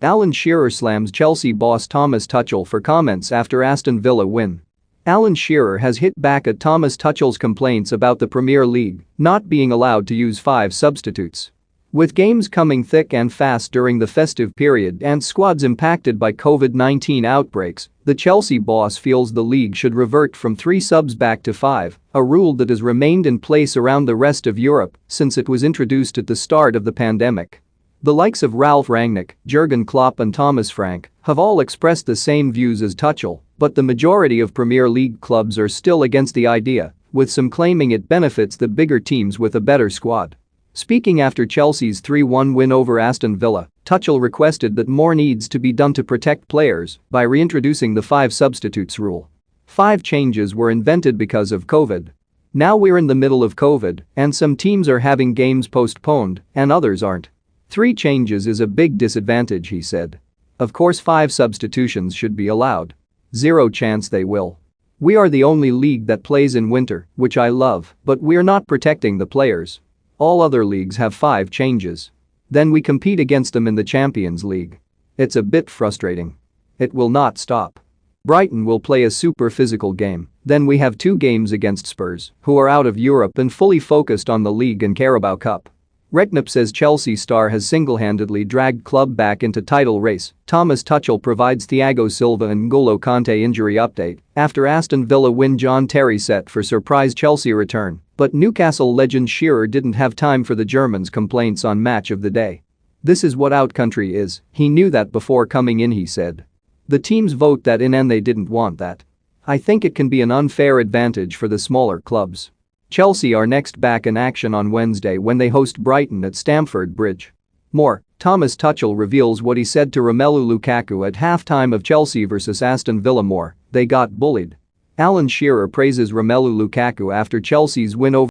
Alan Shearer slams Chelsea boss Thomas Tuchel for comments after Aston Villa win. Alan Shearer has hit back at Thomas Tuchel's complaints about the Premier League not being allowed to use 5 substitutes. With games coming thick and fast during the festive period and squads impacted by COVID-19 outbreaks, the Chelsea boss feels the league should revert from 3 subs back to 5, a rule that has remained in place around the rest of Europe since it was introduced at the start of the pandemic. The likes of Ralf Rangnick, Jurgen Klopp and Thomas Frank have all expressed the same views as Tuchel, but the majority of Premier League clubs are still against the idea, with some claiming it benefits the bigger teams with a better squad. Speaking after Chelsea's 3-1 win over Aston Villa, Tuchel requested that more needs to be done to protect players by reintroducing the 5 substitutes rule. 5 changes were invented because of COVID. Now we're in the middle of COVID and some teams are having games postponed and others aren't. 3 changes is a big disadvantage, he said. Of course 5 substitutions should be allowed. 0 chance they will. We are the only league that plays in winter, which I love, but we're not protecting the players. All other leagues have 5 changes. Then we compete against them in the Champions League. It's a bit frustrating. It will not stop. Brighton will play a super physical game, then we have 2 games against Spurs, who are out of Europe and fully focused on the league and Carabao Cup. Redknapp says Chelsea star has single-handedly dragged club back into title race. Thomas Tuchel provides Thiago Silva and N'Golo Kante injury update after Aston Villa win. John Terry set for surprise Chelsea return, but Newcastle legend Shearer didn't have time for the Germans' complaints on match of the day. This is what outcountry is, he knew that before coming in, he said. The teams vote that in and they didn't want that. I think it can be an unfair advantage for the smaller clubs. Chelsea are next back in action on Wednesday when they host Brighton at Stamford Bridge. More, Thomas Tuchel reveals what he said to Romelu Lukaku at halftime of Chelsea vs Aston Villa. More, they got bullied. Alan Shearer praises Romelu Lukaku after Chelsea's win over